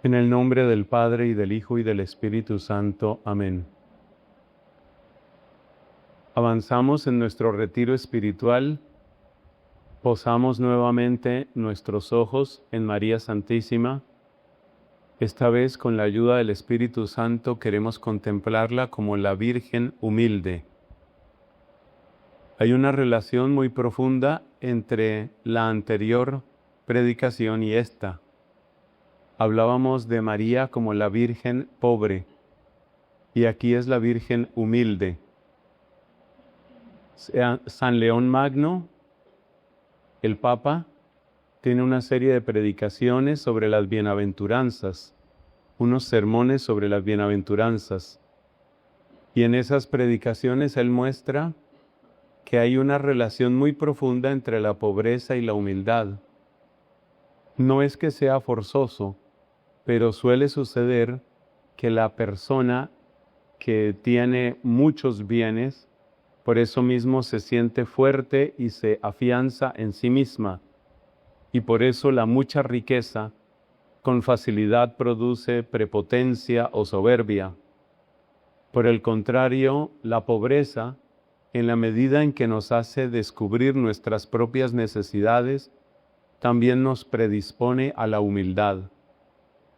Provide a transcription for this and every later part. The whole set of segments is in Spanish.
En el nombre del Padre, y del Hijo, y del Espíritu Santo. Amén. Avanzamos en nuestro retiro espiritual. Posamos nuevamente nuestros ojos en María Santísima. Esta vez, con la ayuda del Espíritu Santo, queremos contemplarla como la Virgen humilde. Hay una relación muy profunda entre la anterior predicación y esta. Hablábamos de María como la Virgen pobre, y aquí es la Virgen humilde. San León Magno, el Papa, tiene una serie de predicaciones sobre las bienaventuranzas, unos sermones sobre las bienaventuranzas. Y en esas predicaciones él muestra que hay una relación muy profunda entre la pobreza y la humildad. No es que sea forzoso, pero suele suceder que la persona que tiene muchos bienes, por eso mismo se siente fuerte y se afianza en sí misma. Y por eso la mucha riqueza con facilidad produce prepotencia o soberbia. Por el contrario, la pobreza, en la medida en que nos hace descubrir nuestras propias necesidades, también nos predispone a la humildad.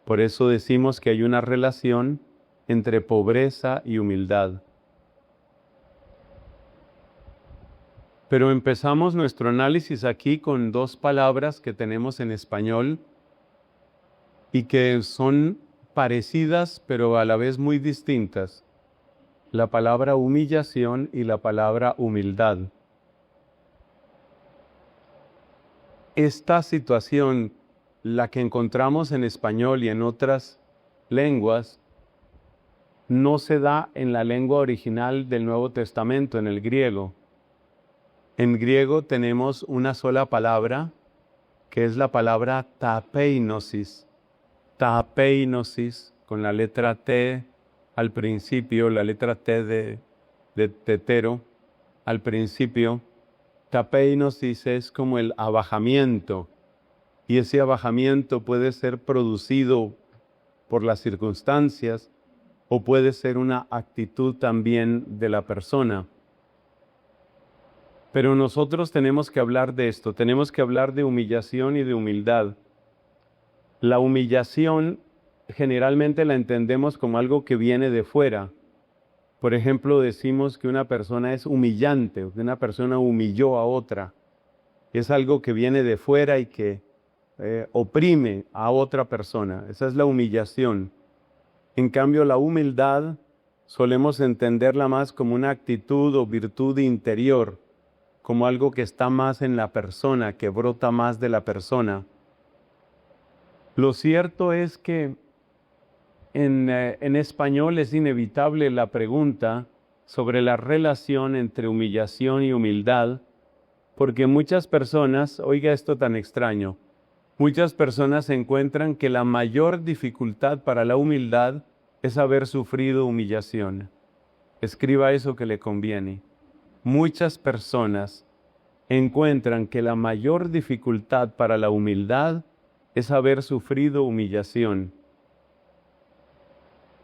Por eso decimos que hay una relación entre pobreza y humildad. Pero empezamos nuestro análisis aquí con dos palabras que tenemos en español y que son parecidas pero a la vez muy distintas. La palabra humillación y la palabra humildad. Esta situación, la que encontramos en español y en otras lenguas, no se da en la lengua original del Nuevo Testamento, en el griego. En griego tenemos una sola palabra, que es la palabra tapeinosis. Tapeinosis, con la letra T al principio, la letra T de tetero al principio. Tapeinosis es como el abajamiento, y ese abajamiento puede ser producido por las circunstancias o puede ser una actitud también de la persona. Pero nosotros tenemos que hablar de esto, tenemos que hablar de humillación y de humildad. La humillación generalmente la entendemos como algo que viene de fuera. Por ejemplo, decimos que una persona es humillante, o que una persona humilló a otra. Es algo que viene de fuera y que oprime a otra persona. Esa es la humillación. En cambio, la humildad solemos entenderla más como una actitud o virtud interior, como algo que está más en la persona, que brota más de la persona. Lo cierto es que en español es inevitable la pregunta sobre la relación entre humillación y humildad, porque muchas personas, oiga esto tan extraño, muchas personas encuentran que la mayor dificultad para la humildad es haber sufrido humillación. Escriba eso que le conviene. Muchas personas encuentran que la mayor dificultad para la humildad es haber sufrido humillación.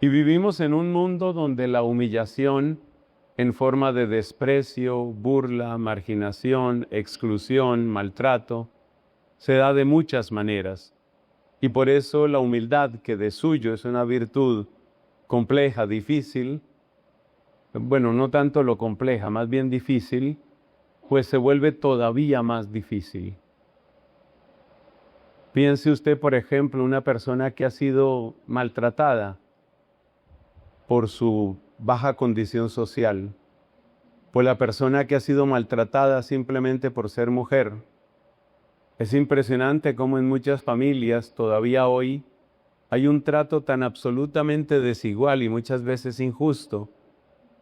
Y vivimos en un mundo donde la humillación, en forma de desprecio, burla, marginación, exclusión, maltrato, se da de muchas maneras. Y por eso la humildad, que de suyo es una virtud compleja, difícil, bueno, no tanto lo compleja, más bien difícil, pues se vuelve todavía más difícil. Piense usted, por ejemplo, una persona que ha sido maltratada por su baja condición social, por la persona que ha sido maltratada simplemente por ser mujer. Es impresionante cómo en muchas familias todavía hoy hay un trato tan absolutamente desigual y muchas veces injusto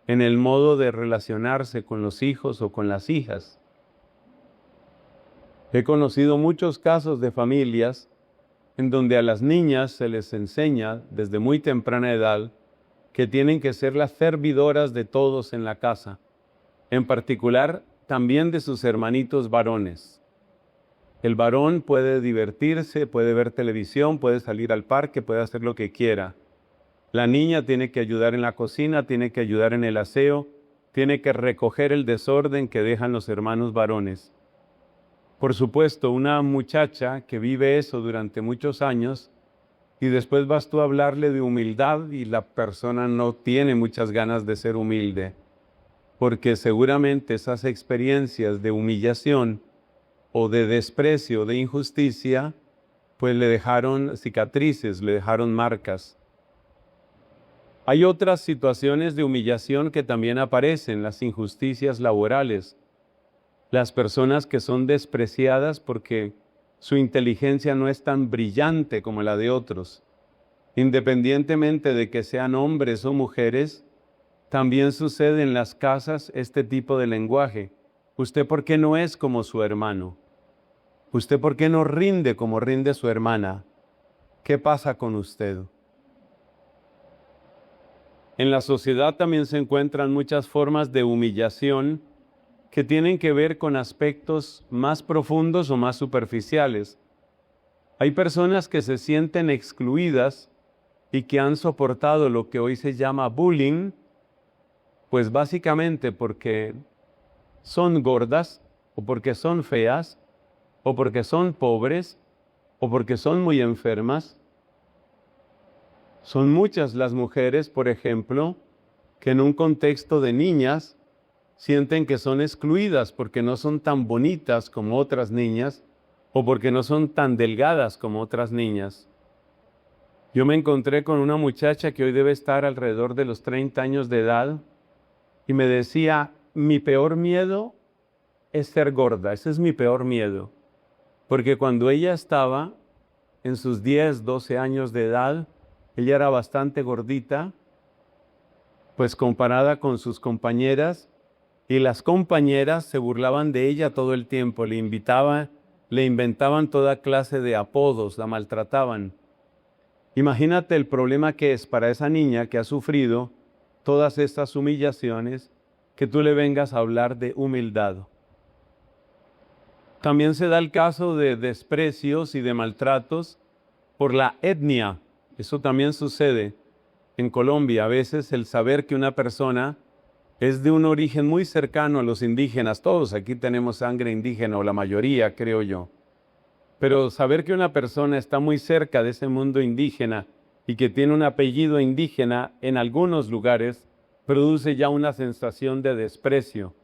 en el modo de relacionarse con los hijos o con las hijas. He conocido muchos casos de familias en donde a las niñas se les enseña desde muy temprana edad que tienen que ser las servidoras de todos en la casa, en particular también de sus hermanitos varones. El varón puede divertirse, puede ver televisión, puede salir al parque, puede hacer lo que quiera. La niña tiene que ayudar en la cocina, tiene que ayudar en el aseo, tiene que recoger el desorden que dejan los hermanos varones. Por supuesto, una muchacha que vive eso durante muchos años y después vas tú a hablarle de humildad y la persona no tiene muchas ganas de ser humilde, porque seguramente esas experiencias de humillación o de desprecio, de injusticia, pues le dejaron cicatrices, le dejaron marcas. Hay otras situaciones de humillación que también aparecen, las injusticias laborales. Las personas que son despreciadas porque su inteligencia no es tan brillante como la de otros. Independientemente de que sean hombres o mujeres, también sucede en las casas este tipo de lenguaje. ¿Usted por qué no es como su hermano? ¿Usted por qué no rinde como rinde su hermana? ¿Qué pasa con usted? En la sociedad también se encuentran muchas formas de humillación que tienen que ver con aspectos más profundos o más superficiales. Hay personas que se sienten excluidas y que han soportado lo que hoy se llama bullying, pues básicamente porque son gordas, o porque son feas, o porque son pobres, o porque son muy enfermas. Son muchas las mujeres, por ejemplo, que en un contexto de niñas sienten que son excluidas porque no son tan bonitas como otras niñas o porque no son tan delgadas como otras niñas. Yo me encontré con una muchacha que hoy debe estar alrededor de los 30 años de edad y me decía, mi peor miedo es ser gorda, ese es mi peor miedo. Porque cuando ella estaba en sus 10, 12 años de edad, ella era bastante gordita, pues comparada con sus compañeras, y las compañeras se burlaban de ella todo el tiempo, le inventaban toda clase de apodos, la maltrataban. Imagínate el problema que es para esa niña que ha sufrido todas estas humillaciones, que tú le vengas a hablar de humildad. También se da el caso de desprecios y de maltratos por la etnia. Eso también sucede en Colombia. A veces el saber que una persona es de un origen muy cercano a los indígenas, todos aquí tenemos sangre indígena, o la mayoría, creo yo. Pero saber que una persona está muy cerca de ese mundo indígena y que tiene un apellido indígena en algunos lugares, produce ya una sensación de desprecio.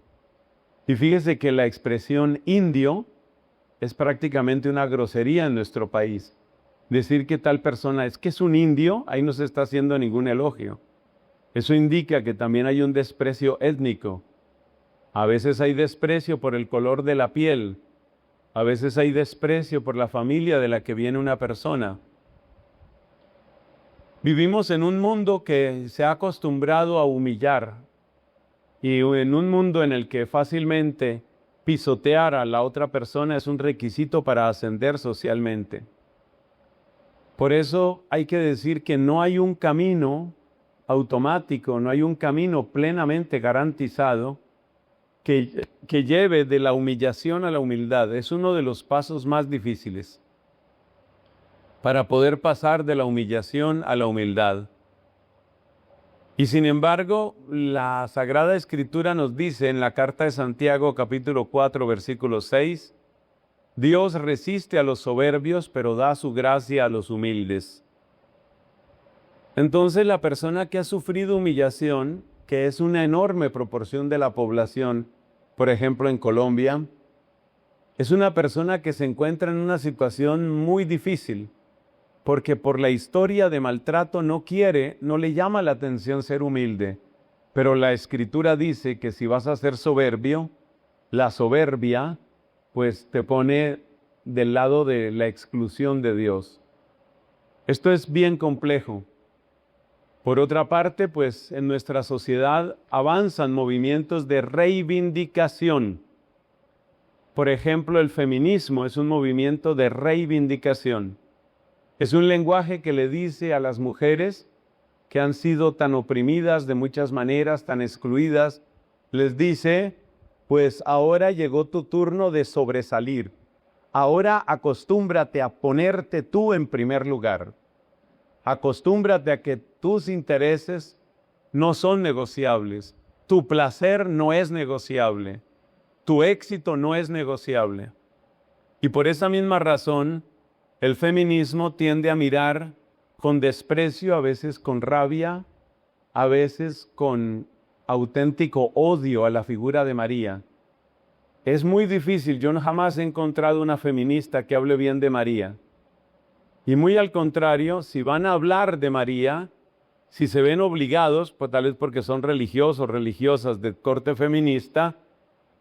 Y fíjese que la expresión indio es prácticamente una grosería en nuestro país. Decir que tal persona es que es un indio, ahí no se está haciendo ningún elogio. Eso indica que también hay un desprecio étnico. A veces hay desprecio por el color de la piel. A veces hay desprecio por la familia de la que viene una persona. Vivimos en un mundo que se ha acostumbrado a humillar y en un mundo en el que fácilmente pisotear a la otra persona es un requisito para ascender socialmente. Por eso hay que decir que no hay un camino automático, no hay un camino plenamente garantizado que lleve de la humillación a la humildad. Es uno de los pasos más difíciles para poder pasar de la humillación a la humildad. Y sin embargo, la Sagrada Escritura nos dice en la carta de Santiago, capítulo 4, versículo 6, Dios resiste a los soberbios, pero da su gracia a los humildes. Entonces la persona que ha sufrido humillación, que es una enorme proporción de la población, por ejemplo en Colombia, es una persona que se encuentra en una situación muy difícil, porque por la historia de maltrato no le llama la atención ser humilde, pero la Escritura dice que si vas a ser soberbio, la soberbia pues te pone del lado de la exclusión de Dios. Esto es bien complejo. Por otra parte, pues en nuestra sociedad avanzan movimientos de reivindicación. Por ejemplo, el feminismo es un movimiento de reivindicación. Es un lenguaje que le dice a las mujeres que han sido tan oprimidas de muchas maneras, tan excluidas, les dice, pues ahora llegó tu turno de sobresalir. Ahora acostúmbrate a ponerte tú en primer lugar. Acostúmbrate a que tus intereses no son negociables. Tu placer no es negociable. Tu éxito no es negociable. Y por esa misma razón, el feminismo tiende a mirar con desprecio, a veces con rabia, a veces con auténtico odio a la figura de María. Es muy difícil, yo jamás he encontrado una feminista que hable bien de María. Y muy al contrario, si van a hablar de María, si se ven obligados, pues tal vez porque son religiosos o religiosas de corte feminista,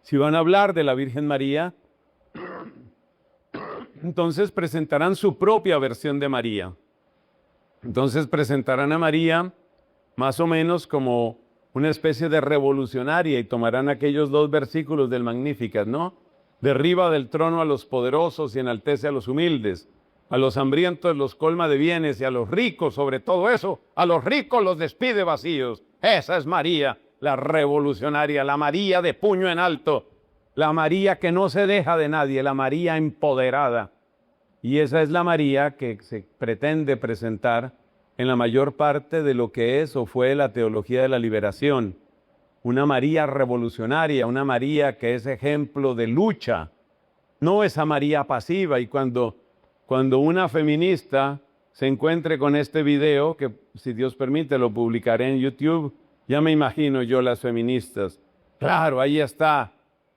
si van a hablar de la Virgen María, entonces presentarán su propia versión de María. Entonces presentarán a María más o menos como una especie de revolucionaria y tomarán aquellos 2 versículos del Magnificat, ¿no? Derriba del trono a los poderosos y enaltece a los humildes. A los hambrientos los colma de bienes y a los ricos, sobre todo eso, a los ricos los despide vacíos. Esa es María, la revolucionaria, la María de puño en alto, la María que no se deja de nadie, la María empoderada. Y esa es la María que se pretende presentar en la mayor parte de lo que es o fue la teología de la liberación. Una María revolucionaria, una María que es ejemplo de lucha, no esa María pasiva. Y cuando una feminista se encuentre con este video, que si Dios permite lo publicaré en YouTube, ya me imagino yo las feministas. Claro, ahí está.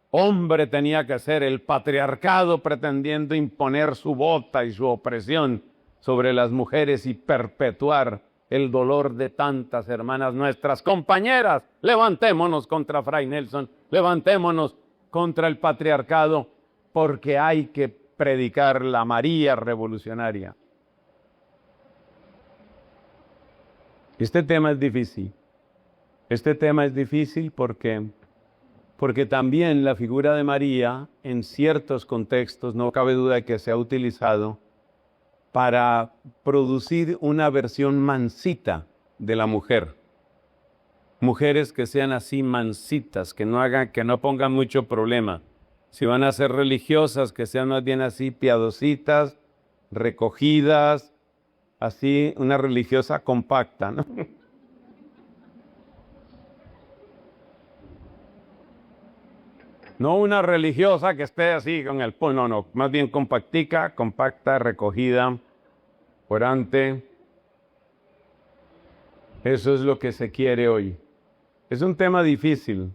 Hombre tenía que ser el patriarcado pretendiendo imponer su bota y su opresión sobre las mujeres y perpetuar el dolor de tantas hermanas nuestras. Compañeras, levantémonos contra Fray Nelson, levantémonos contra el patriarcado, porque hay que predicar la María revolucionaria. Este tema es difícil. Este tema es difícil porque también la figura de María, en ciertos contextos, no cabe duda de que se ha utilizado para producir una versión mansita de la mujer. Mujeres que sean así mansitas, que no pongan mucho problema. Si van a ser religiosas, que sean más bien así piadositas, recogidas, así una religiosa compacta, ¿no? No una religiosa que esté así con el puño, no, más bien compactica, compacta, recogida, orante. Eso es lo que se quiere hoy. Es un tema difícil.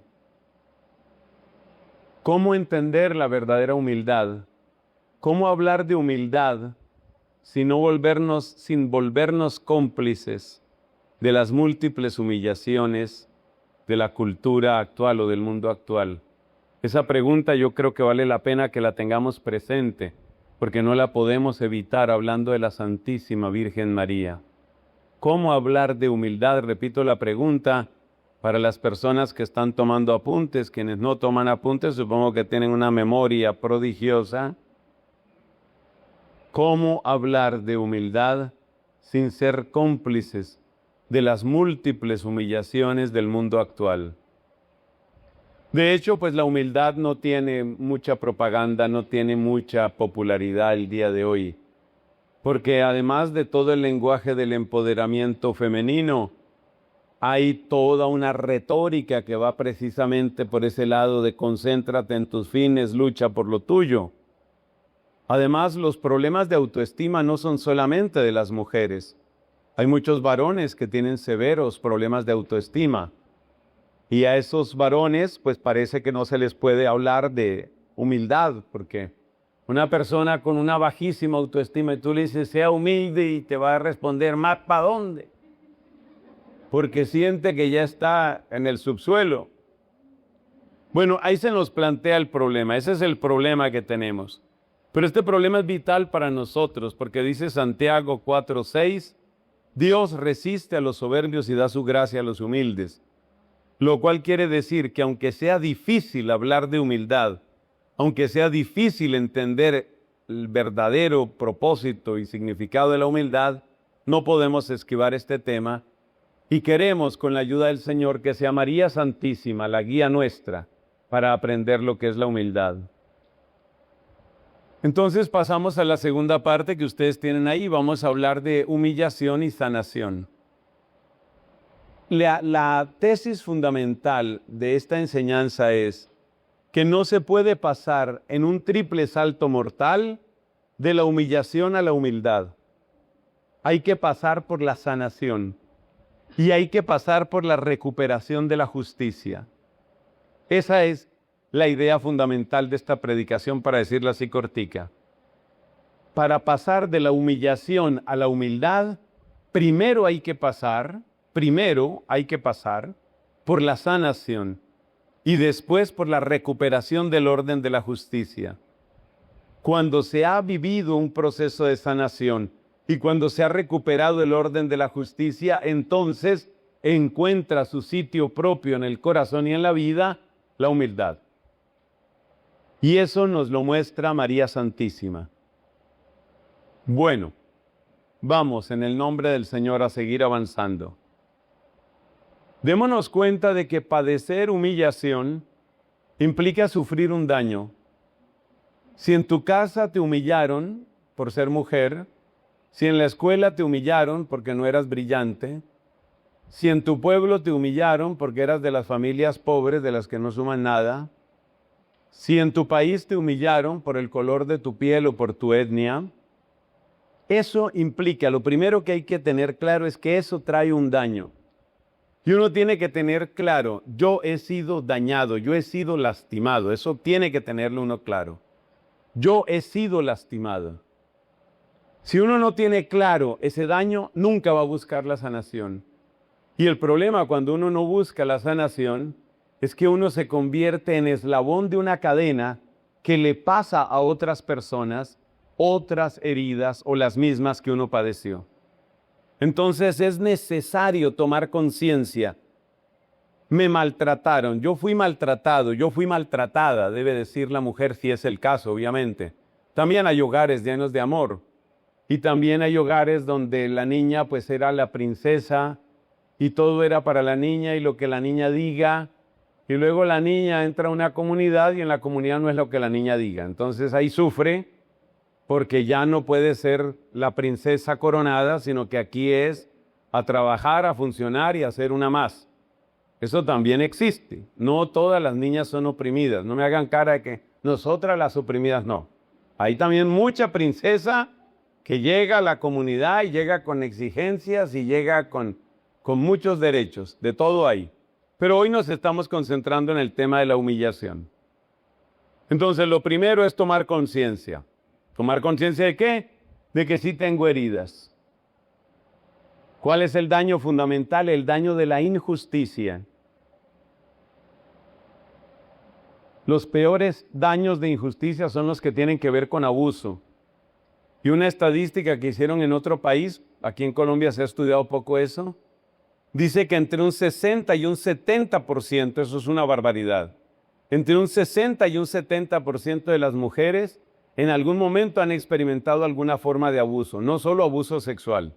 ¿Cómo entender la verdadera humildad? ¿Cómo hablar de humildad sin volvernos cómplices de las múltiples humillaciones de la cultura actual o del mundo actual? Esa pregunta yo creo que vale la pena que la tengamos presente, porque no la podemos evitar hablando de la Santísima Virgen María. ¿Cómo hablar de humildad? Repito la pregunta para las personas que están tomando apuntes. Quienes no toman apuntes, supongo que tienen una memoria prodigiosa. ¿Cómo hablar de humildad sin ser cómplices de las múltiples humillaciones del mundo actual? De hecho, pues la humildad no tiene mucha propaganda, no tiene mucha popularidad el día de hoy, porque además de todo el lenguaje del empoderamiento femenino, hay toda una retórica que va precisamente por ese lado de concéntrate en tus fines, lucha por lo tuyo. Además, los problemas de autoestima no son solamente de las mujeres. Hay muchos varones que tienen severos problemas de autoestima. Y a esos varones, pues parece que no se les puede hablar de humildad, porque una persona con una bajísima autoestima y tú le dices, sea humilde, y te va a responder, ¿más para dónde? Porque siente que ya está en el subsuelo. Bueno, ahí se nos plantea el problema, ese es el problema que tenemos. Pero este problema es vital para nosotros, porque dice Santiago 4:6, Dios resiste a los soberbios y da su gracia a los humildes. Lo cual quiere decir que aunque sea difícil hablar de humildad, aunque sea difícil entender el verdadero propósito y significado de la humildad, no podemos esquivar este tema y queremos, con la ayuda del Señor, que sea María Santísima la guía nuestra para aprender lo que es la humildad. Entonces pasamos a la segunda parte que ustedes tienen ahí. Vamos a hablar de humillación y sanación. La tesis fundamental de esta enseñanza es que no se puede pasar en un triple salto mortal de la humillación a la humildad. Hay que pasar por la sanación y hay que pasar por la recuperación de la justicia. Esa es la idea fundamental de esta predicación, para decirla así cortica. Para pasar de la humillación a la humildad, primero hay que pasar por la sanación y después por la recuperación del orden de la justicia. Cuando se ha vivido un proceso de sanación y cuando se ha recuperado el orden de la justicia, entonces encuentra su sitio propio en el corazón y en la vida la humildad. Y eso nos lo muestra María Santísima. Bueno, vamos en el nombre del Señor a seguir avanzando. Démonos cuenta de que padecer humillación implica sufrir un daño. Si en tu casa te humillaron por ser mujer, si en la escuela te humillaron porque no eras brillante, si en tu pueblo te humillaron porque eras de las familias pobres de las que no suman nada, si en tu país te humillaron por el color de tu piel o por tu etnia, eso implica, lo primero que hay que tener claro es que eso trae un daño. Y uno tiene que tener claro, yo he sido dañado, yo he sido lastimado, eso tiene que tenerlo uno claro. Yo he sido lastimado. Si uno no tiene claro ese daño, nunca va a buscar la sanación. Y el problema cuando uno no busca la sanación es que uno se convierte en eslabón de una cadena que le pasa a otras personas otras heridas o las mismas que uno padeció. Entonces es necesario tomar conciencia. Me maltrataron, yo fui maltratado, yo fui maltratada, debe decir la mujer si es el caso, obviamente. También hay hogares llenos de amor. Y también hay hogares donde la niña pues era la princesa y todo era para la niña y lo que la niña diga. Y luego la niña entra a una comunidad y en la comunidad no es lo que la niña diga. Entonces ahí sufre porque ya no puede ser la princesa coronada, sino que aquí es a trabajar, a funcionar y a ser una más. Eso también existe. No todas las niñas son oprimidas. No me hagan cara de que nosotras las oprimidas no. Hay también mucha princesa que llega a la comunidad y llega con exigencias y llega con muchos derechos. De todo hay. Pero hoy nos estamos concentrando en el tema de la humillación. Entonces, lo primero es tomar conciencia. ¿Tomar conciencia de qué? De que sí tengo heridas. ¿Cuál es el daño fundamental? El daño de la injusticia. Los peores daños de injusticia son los que tienen que ver con abuso. Y una estadística que hicieron en otro país, aquí en Colombia se ha estudiado poco eso, dice que entre un 60 y un 70%, eso es una barbaridad, entre un 60 y un 70% de las mujeres en algún momento han experimentado alguna forma de abuso, no solo abuso sexual,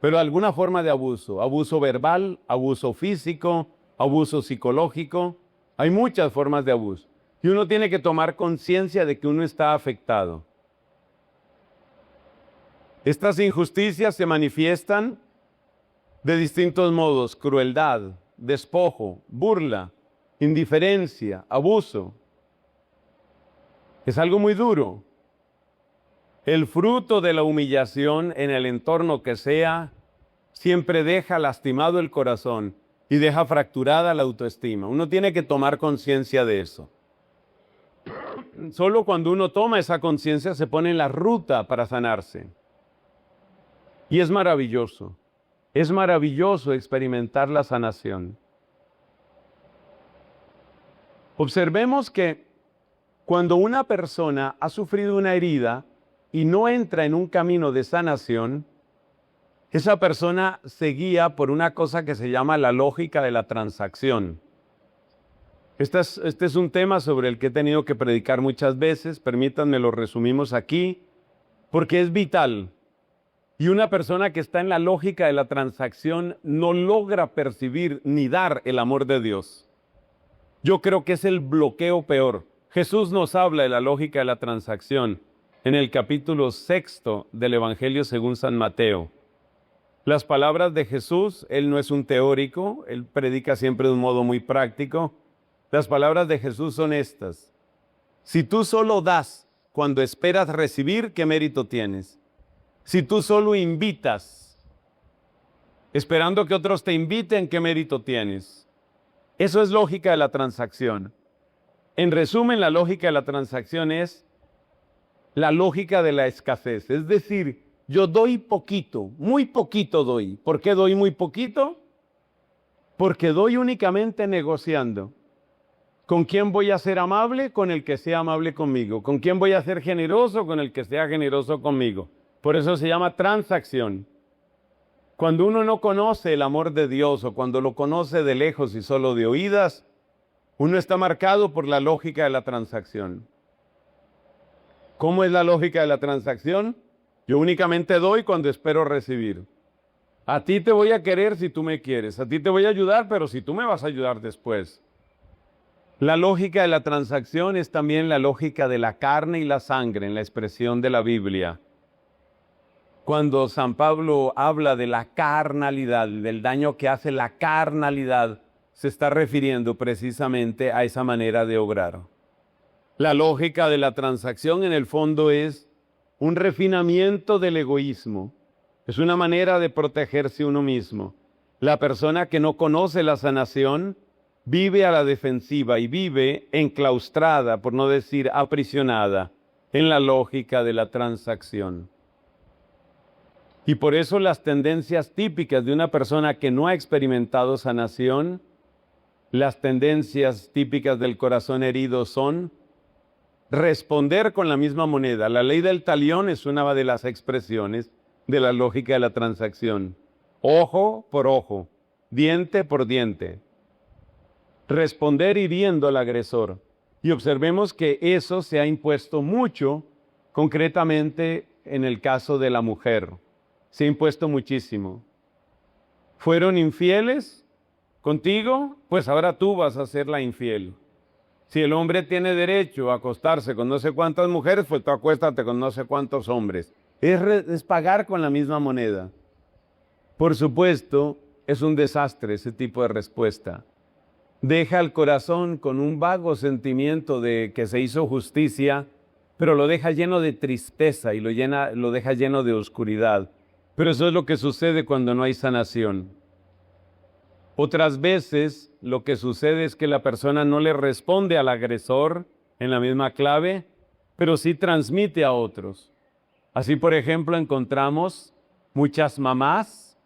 pero alguna forma de abuso, abuso verbal, abuso físico, abuso psicológico. Hay muchas formas de abuso y uno tiene que tomar conciencia de que uno está afectado. Estas injusticias se manifiestan de distintos modos: crueldad, despojo, burla, indiferencia, abuso. Es algo muy duro. El fruto de la humillación en el entorno que sea siempre deja lastimado el corazón y deja fracturada la autoestima. Uno tiene que tomar conciencia de eso. Solo cuando uno toma esa conciencia se pone en la ruta para sanarse. Y es maravilloso experimentar la sanación. Observemos que cuando una persona ha sufrido una herida y no entra en un camino de sanación, esa persona se guía por una cosa que se llama la lógica de la transacción. Este es un tema sobre el que he tenido que predicar muchas veces, permítanme lo resumimos aquí, porque es vital. Y una persona que está en la lógica de la transacción no logra percibir ni dar el amor de Dios. Yo creo que es el bloqueo peor. Jesús nos habla de la lógica de la transacción en el capítulo 6 del Evangelio según San Mateo. Las palabras de Jesús, Él no es un teórico, Él predica siempre de un modo muy práctico. Las palabras de Jesús son estas: si tú solo das cuando esperas recibir, ¿qué mérito tienes? Si tú solo invitas, esperando que otros te inviten, ¿qué mérito tienes? Eso es lógica de la transacción. En resumen, la lógica de la transacción es la lógica de la escasez. Es decir, yo doy poquito, muy poquito doy. ¿Por qué doy muy poquito? Porque doy únicamente negociando. ¿Con quién voy a ser amable? Con el que sea amable conmigo. ¿Con quién voy a ser generoso? Con el que sea generoso conmigo. Por eso se llama transacción. Cuando uno no conoce el amor de Dios o cuando lo conoce de lejos y solo de oídas, uno está marcado por la lógica de la transacción. ¿Cómo es la lógica de la transacción? Yo únicamente doy cuando espero recibir. A ti te voy a querer si tú me quieres. A ti te voy a ayudar, pero si tú me vas a ayudar después. La lógica de la transacción es también la lógica de la carne y la sangre en la expresión de la Biblia. Cuando San Pablo habla de la carnalidad, del daño que hace la carnalidad, se está refiriendo precisamente a esa manera de obrar. La lógica de la transacción en el fondo es un refinamiento del egoísmo. Es una manera de protegerse uno mismo. La persona que no conoce la sanación vive a la defensiva y vive enclaustrada, por no decir aprisionada, en la lógica de la transacción. Y por eso las tendencias típicas de una persona que no ha experimentado sanación, las tendencias típicas del corazón herido son responder con la misma moneda. La ley del talión es una de las expresiones de la lógica de la transacción. Ojo por ojo, diente por diente. Responder hiriendo al agresor. Y observemos que eso se ha impuesto mucho, concretamente en el caso de la mujer. Se ha impuesto muchísimo. ¿Fueron infieles contigo? Pues ahora tú vas a ser la infiel. Si el hombre tiene derecho a acostarse con no sé cuántas mujeres, pues tú acuéstate con no sé cuántos hombres. Es pagar con la misma moneda. Por supuesto, es un desastre ese tipo de respuesta. Deja al corazón con un vago sentimiento de que se hizo justicia, pero lo deja lleno de tristeza y lo deja lleno de oscuridad. Pero eso es lo que sucede cuando no hay sanación. Otras veces lo que sucede es que la persona no le responde al agresor en la misma clave, pero sí transmite a otros. Así, por ejemplo, encontramos muchas mamás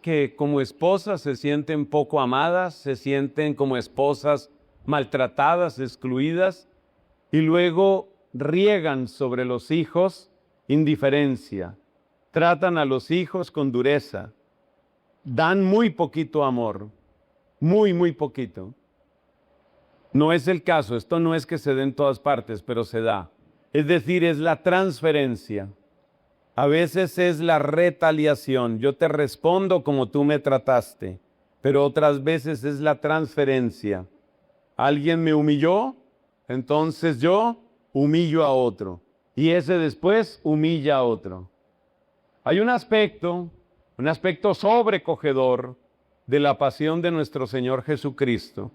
que como esposas se sienten poco amadas, se sienten como esposas maltratadas, excluidas, y luego riegan sobre los hijos indiferencia, tratan a los hijos con dureza, dan muy poquito amor, muy poquito. No es el caso, esto no es que se dé en todas partes, pero se da. Es decir, es la transferencia. A veces es la retaliación, yo te respondo como tú me trataste, pero otras veces es la transferencia. Alguien me humilló, entonces yo humillo a otro. Y ese después humilla a otro. Hay un aspecto sobrecogedor de la pasión de nuestro Señor Jesucristo.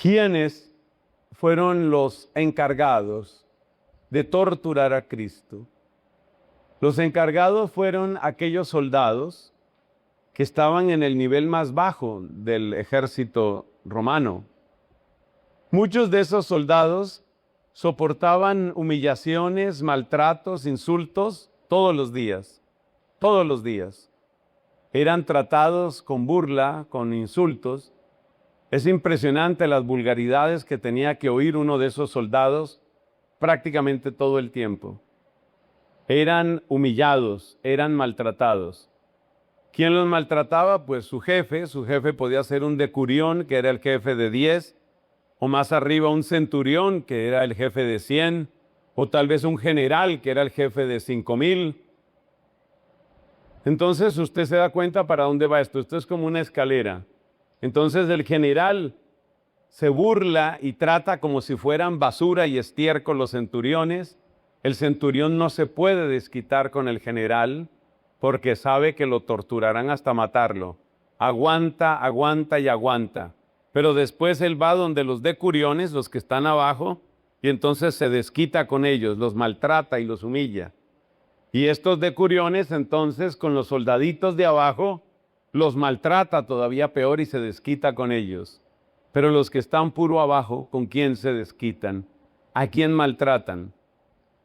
¿Quiénes fueron los encargados de torturar a Cristo? Los encargados fueron aquellos soldados que estaban en el nivel más bajo del ejército romano. Muchos de esos soldados soportaban humillaciones, maltratos, insultos todos los días. Todos los días. Eran tratados con burla, con insultos. Es impresionante las vulgaridades que tenía que oír uno de esos soldados prácticamente todo el tiempo. Eran humillados, eran maltratados. ¿Quién los maltrataba? Pues su jefe podía ser un decurión, que era el jefe de 10, o más arriba un centurión, que era el jefe de 100, o tal vez un general, que era el jefe de 5,000. Entonces usted se da cuenta para dónde va esto. Esto es como una escalera. Entonces el general se burla y trata como si fueran basura y estiércol los centuriones. El centurión no se puede desquitar con el general porque sabe que lo torturarán hasta matarlo. Aguanta, aguanta y aguanta. Pero después él va donde los decuriones, los que están abajo, y entonces se desquita con ellos, los maltrata y los humilla. Y estos decuriones entonces con los soldaditos de abajo los maltrata todavía peor y se desquita con ellos. Pero los que están puro abajo, ¿con quién se desquitan? ¿A quién maltratan?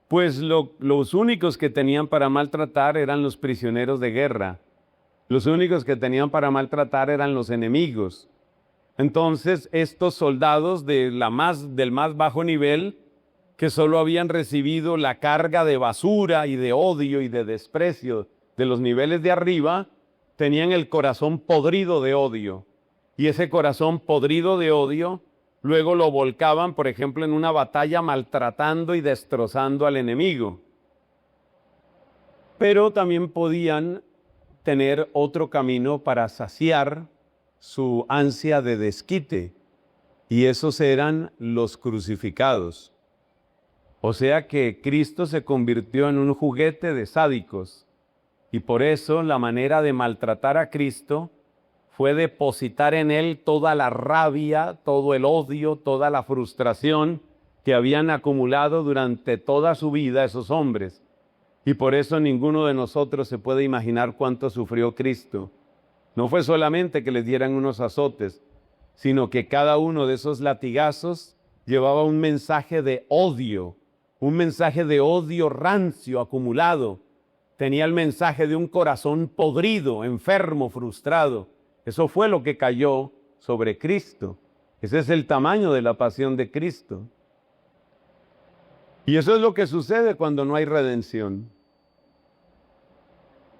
Pues los únicos que tenían para maltratar eran los prisioneros de guerra. Los únicos que tenían para maltratar eran los enemigos. Entonces, estos soldados del más bajo nivel, que solo habían recibido la carga de basura y de odio y de desprecio de los niveles de arriba, tenían el corazón podrido de odio. Y ese corazón podrido de odio luego lo volcaban, por ejemplo, en una batalla maltratando y destrozando al enemigo. Pero también podían tener otro camino para saciar su ansia de desquite, y esos eran los crucificados. O sea que Cristo se convirtió en un juguete de sádicos, y por eso la manera de maltratar a Cristo fue depositar en él toda la rabia, todo el odio, toda la frustración que habían acumulado durante toda su vida esos hombres. Y por eso ninguno de nosotros se puede imaginar cuánto sufrió Cristo. No fue solamente que les dieran unos azotes, sino que cada uno de esos latigazos llevaba un mensaje de odio rancio, acumulado. Tenía el mensaje de un corazón podrido, enfermo, frustrado. Eso fue lo que cayó sobre Cristo. Ese es el tamaño de la pasión de Cristo. Y eso es lo que sucede cuando no hay redención.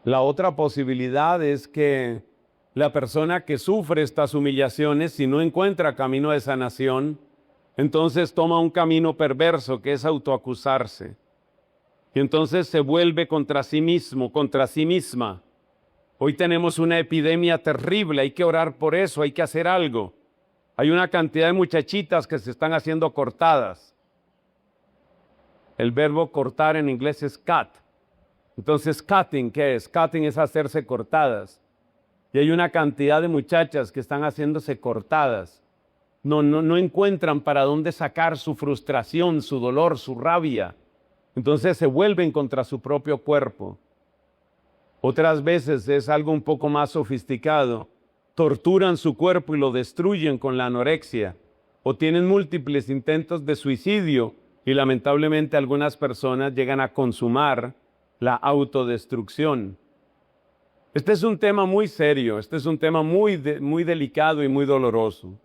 La otra posibilidad es que la persona que sufre estas humillaciones, si no encuentra camino de sanación, entonces toma un camino perverso que es autoacusarse. Y entonces se vuelve contra sí mismo, contra sí misma. Hoy tenemos una epidemia terrible, hay que orar por eso, hay que hacer algo. Hay una cantidad de muchachitas que se están haciendo cortadas. El verbo cortar en inglés es cut. Entonces, cutting, ¿qué es? Cutting es hacerse cortadas. Y hay una cantidad de muchachas que están haciéndose cortadas. No encuentran para dónde sacar su frustración, su dolor, su rabia. Entonces se vuelven contra su propio cuerpo. Otras veces es algo un poco más sofisticado. Torturan su cuerpo y lo destruyen con la anorexia. O tienen múltiples intentos de suicidio y lamentablemente algunas personas llegan a consumar la autodestrucción. Este es un tema muy serio, este es un tema muy delicado y muy doloroso.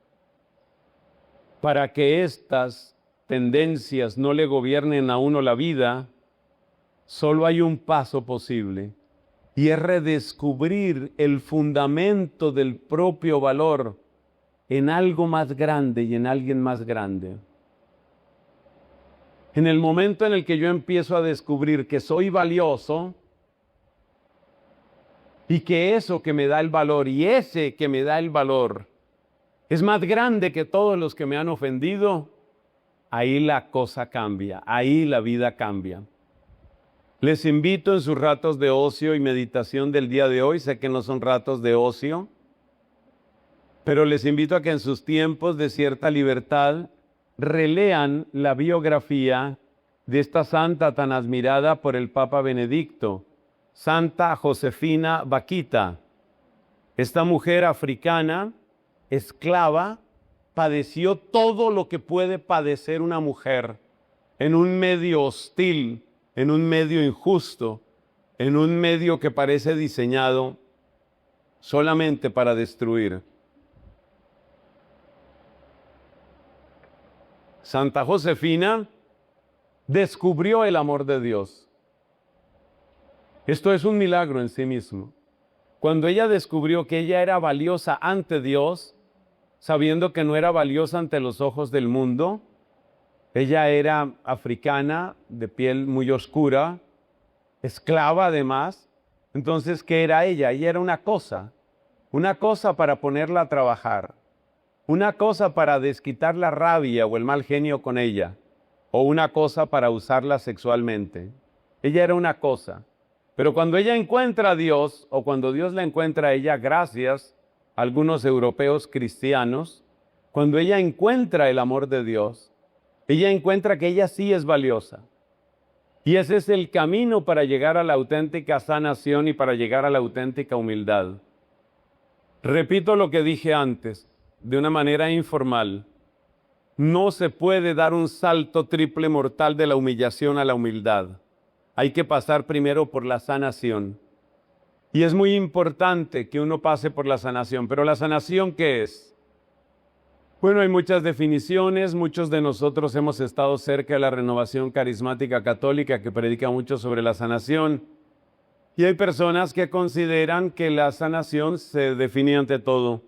Para que estas tendencias no le gobiernen a uno la vida, solo hay un paso posible, y es redescubrir el fundamento del propio valor en algo más grande y en alguien más grande. En el momento en el que yo empiezo a descubrir que soy valioso y que eso que me da el valor y ese que me da el valor es más grande que todos los que me han ofendido, ahí la cosa cambia, ahí la vida cambia. Les invito en sus ratos de ocio y meditación del día de hoy, sé que no son ratos de ocio, pero les invito a que en sus tiempos de cierta libertad relean la biografía de esta santa tan admirada por el Papa Benedicto, Santa Josefina Bakhita. Esta mujer africana, esclava, padeció todo lo que puede padecer una mujer en un medio hostil, en un medio injusto, en un medio que parece diseñado solamente para destruir. Santa Josefina descubrió el amor de Dios. Esto es un milagro en sí mismo. Cuando ella descubrió que ella era valiosa ante Dios, sabiendo que no era valiosa ante los ojos del mundo, ella era africana, de piel muy oscura, esclava además. Entonces, ¿qué era ella? Ella era una cosa. una cosa para ponerla a trabajar, una cosa para desquitar la rabia o el mal genio con ella, o una cosa para usarla sexualmente. Ella era una cosa. Pero cuando ella encuentra a Dios, o cuando Dios la encuentra a ella, gracias a algunos europeos cristianos, cuando ella encuentra el amor de Dios, ella encuentra que ella sí es valiosa. Y ese es el camino para llegar a la auténtica sanación y para llegar a la auténtica humildad. Repito lo que dije antes, de una manera informal. No se puede dar un salto triple mortal de la humillación a la humildad. Hay que pasar primero por la sanación. Y es muy importante que uno pase por la sanación. ¿Pero la sanación qué es? Bueno, hay muchas definiciones. Muchos de nosotros hemos estado cerca de la renovación carismática católica que predica mucho sobre la sanación. Y hay personas que consideran que la sanación se define ante todo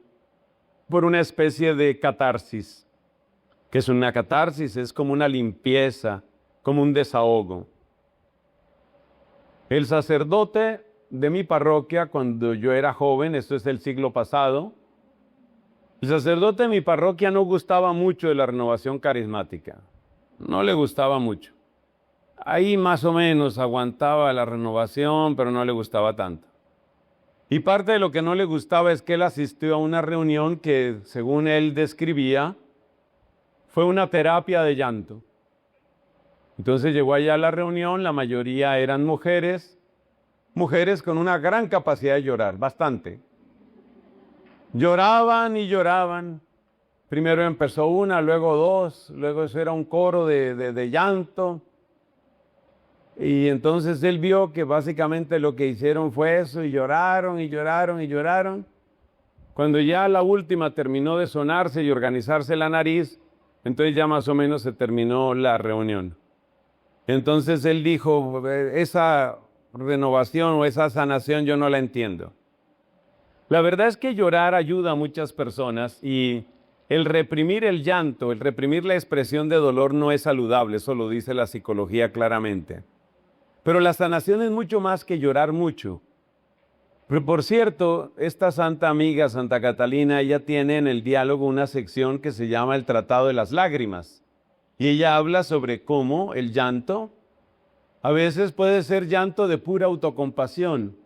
por una especie de catarsis. ¿Qué es una catarsis? Es como una limpieza, como un desahogo. El sacerdote de mi parroquia, cuando yo era joven, esto es del siglo pasado, el sacerdote de mi parroquia no gustaba mucho de la renovación carismática. No le gustaba mucho. Ahí más o menos aguantaba la renovación, pero no le gustaba tanto. Y parte de lo que no le gustaba es que él asistió a una reunión que, según él describía, fue una terapia de llanto. Entonces llegó allá a la reunión, la mayoría eran mujeres con una gran capacidad de llorar, bastante. Lloraban y lloraban. Primero empezó una, luego dos, luego eso era un coro de llanto. Y entonces él vio que básicamente lo que hicieron fue eso, y lloraron, y lloraron, y lloraron. Cuando ya la última terminó de sonarse y organizarse la nariz, entonces ya más o menos se terminó la reunión. Entonces él dijo, esa renovación o esa sanación yo no la entiendo. La verdad es que llorar ayuda a muchas personas y el reprimir el llanto, el reprimir la expresión de dolor no es saludable, eso lo dice la psicología claramente. Pero la sanación es mucho más que llorar mucho. Pero por cierto, esta santa amiga, Santa Catalina, ella tiene en el diálogo una sección que se llama el Tratado de las Lágrimas. Y ella habla sobre cómo el llanto a veces puede ser llanto de pura autocompasión.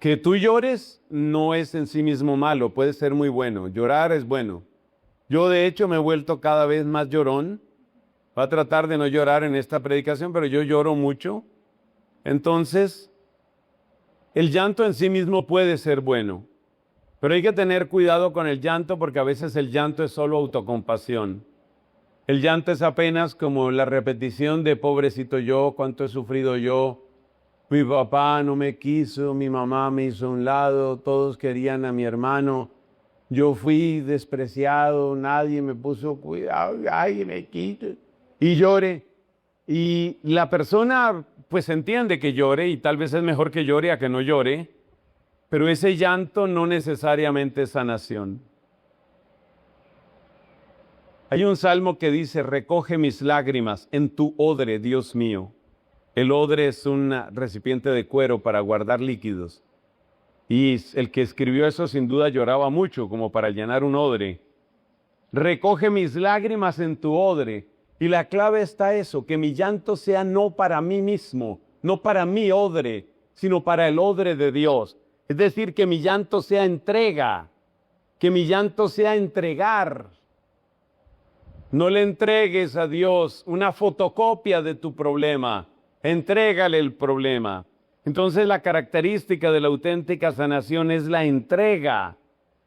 Que tú llores no es en sí mismo malo, puede ser muy bueno. Llorar es bueno. Yo de hecho me he vuelto cada vez más llorón. Va a tratar de no llorar en esta predicación, pero yo lloro mucho. Entonces, el llanto en sí mismo puede ser bueno. Pero hay que tener cuidado con el llanto porque a veces el llanto es solo autocompasión. El llanto es apenas como la repetición de pobrecito yo, cuánto he sufrido yo. Mi papá no me quiso, mi mamá me hizo a un lado, todos querían a mi hermano. Yo fui despreciado, nadie me puso cuidado, ay, me quito. Y llore. Y la persona pues entiende que llore y tal vez es mejor que llore a que no llore, pero ese llanto no necesariamente es sanación. Hay un salmo que dice, recoge mis lágrimas en tu odre, Dios mío. El odre es un recipiente de cuero para guardar líquidos. Y el que escribió eso sin duda lloraba mucho, como para llenar un odre. Recoge mis lágrimas en tu odre. Y la clave está eso, que mi llanto sea no para mí mismo, no para mi odre, sino para el odre de Dios. Es decir, que mi llanto sea entrega, que mi llanto sea entregar. No le entregues a Dios una fotocopia de tu problema, entrégale el problema. Entonces la característica de la auténtica sanación es la entrega.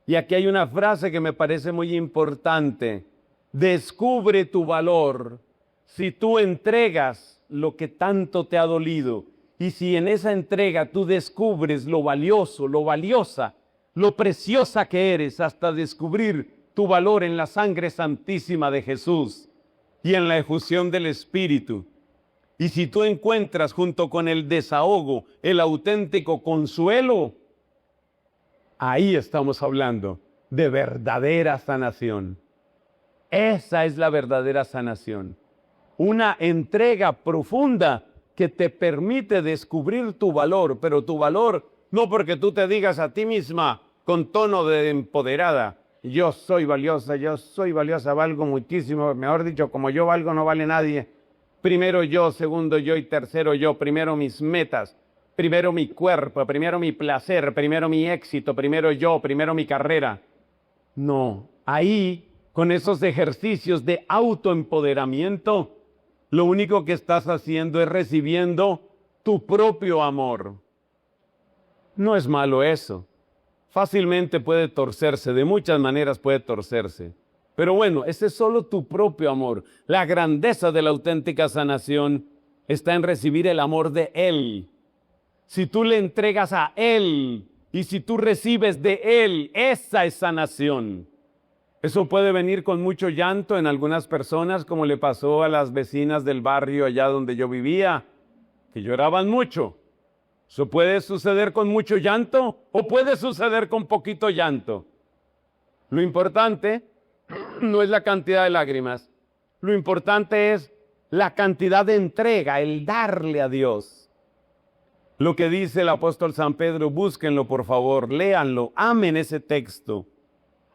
Y aquí hay una frase que me parece muy importante. Descubre tu valor si tú entregas lo que tanto te ha dolido. Y si en esa entrega tú descubres lo valioso, lo valiosa, lo preciosa que eres hasta descubrir tu valor en la sangre santísima de Jesús y en la efusión del Espíritu. Y si tú encuentras junto con el desahogo el auténtico consuelo, ahí estamos hablando de verdadera sanación. Esa es la verdadera sanación. Una entrega profunda que te permite descubrir tu valor, pero tu valor no porque tú te digas a ti misma, con tono de empoderada. Yo soy valiosa, valgo muchísimo, mejor dicho, como yo valgo no vale nadie. Primero yo, segundo yo y tercero yo, primero mis metas, primero mi cuerpo, primero mi placer, primero mi éxito, primero yo, primero mi carrera. No, ahí, con esos ejercicios de autoempoderamiento, lo único que estás haciendo es recibiendo tu propio amor. No es malo eso. Fácilmente puede torcerse, de muchas maneras puede torcerse. Pero bueno, ese es solo tu propio amor. La grandeza de la auténtica sanación está en recibir el amor de Él. Si tú le entregas a Él y si tú recibes de Él, esa es sanación. Eso puede venir con mucho llanto en algunas personas, como le pasó a las vecinas del barrio allá donde yo vivía, que lloraban mucho. Eso puede suceder con mucho llanto o puede suceder con poquito llanto. Lo importante no es la cantidad de lágrimas. Lo importante es la cantidad de entrega, el darle a Dios. Lo que dice el apóstol San Pedro, búsquenlo por favor, léanlo, amen ese texto.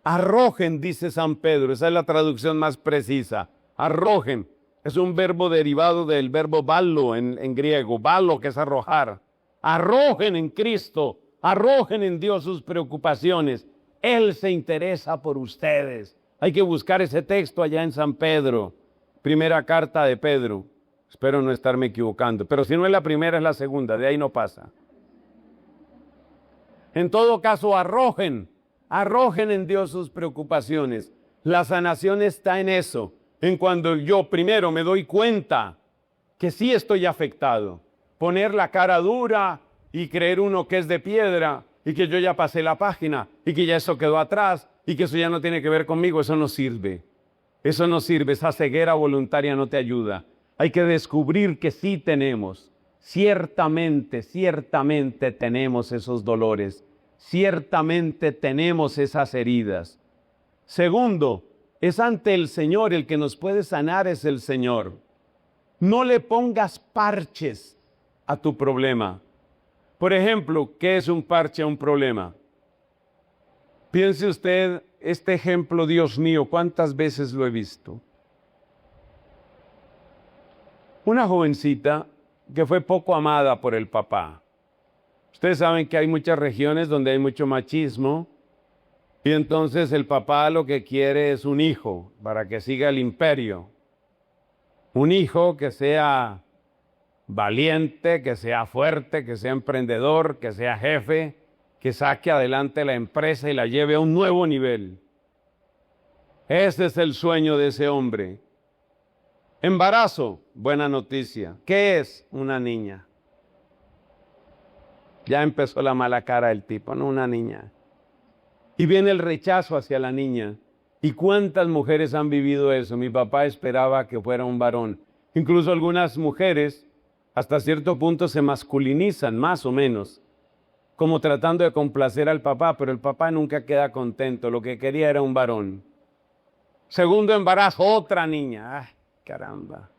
Arrojen, dice San Pedro, esa es la traducción más precisa. Arrojen, es un verbo derivado del verbo balo en griego, balo que es arrojar. Arrojen en Cristo, arrojen en Dios sus preocupaciones. Él se interesa por ustedes. Hay que buscar ese texto allá en San Pedro, primera carta de Pedro. Espero no estarme equivocando, pero si no es la primera, es la segunda, de ahí no pasa. En todo caso, arrojen en Dios sus preocupaciones. La sanación está en eso, en cuando yo primero me doy cuenta que sí estoy afectado. Poner la cara dura y creer uno que es de piedra y que yo ya pasé la página y que ya eso quedó atrás y que eso ya no tiene que ver conmigo, eso no sirve. Eso no sirve, esa ceguera voluntaria no te ayuda. Hay que descubrir que sí tenemos, ciertamente tenemos esos dolores, ciertamente tenemos esas heridas. Segundo, es ante el Señor, el que nos puede sanar es el Señor. No le pongas parches a tu problema. Por ejemplo, ¿qué es un parche a un problema? Piense usted, este ejemplo, Dios mío, ¿cuántas veces lo he visto? Una jovencita que fue poco amada por el papá. Ustedes saben que hay muchas regiones donde hay mucho machismo y entonces el papá lo que quiere es un hijo para que siga el imperio. Un hijo que sea valiente, que sea fuerte, que sea emprendedor, que sea jefe, que saque adelante la empresa y la lleve a un nuevo nivel. Ese es el sueño de ese hombre. Embarazo, buena noticia. ¿Qué es? Una niña. Ya empezó la mala cara del tipo, no una niña. Y viene el rechazo hacia la niña. ¿Y cuántas mujeres han vivido eso? Mi papá esperaba que fuera un varón. Incluso algunas mujeres hasta cierto punto se masculinizan, más o menos, como tratando de complacer al papá, pero el papá nunca queda contento. Lo que quería era un varón. Segundo embarazo, otra niña. ¡Ay, caramba!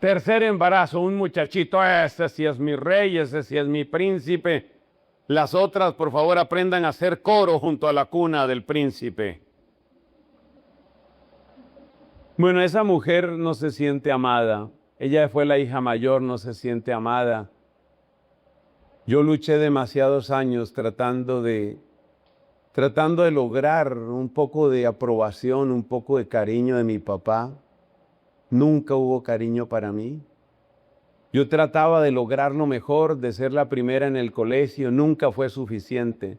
Tercer embarazo, un muchachito. Ese sí es mi rey, ese sí es mi príncipe. Las otras, por favor, aprendan a hacer coro junto a la cuna del príncipe. Bueno, esa mujer no se siente amada. Ella fue la hija mayor, no se siente amada. Yo luché demasiados años tratando de lograr un poco de aprobación, un poco de cariño de mi papá. Nunca hubo cariño para mí. Yo trataba de lograr lo mejor, de ser la primera en el colegio, nunca fue suficiente.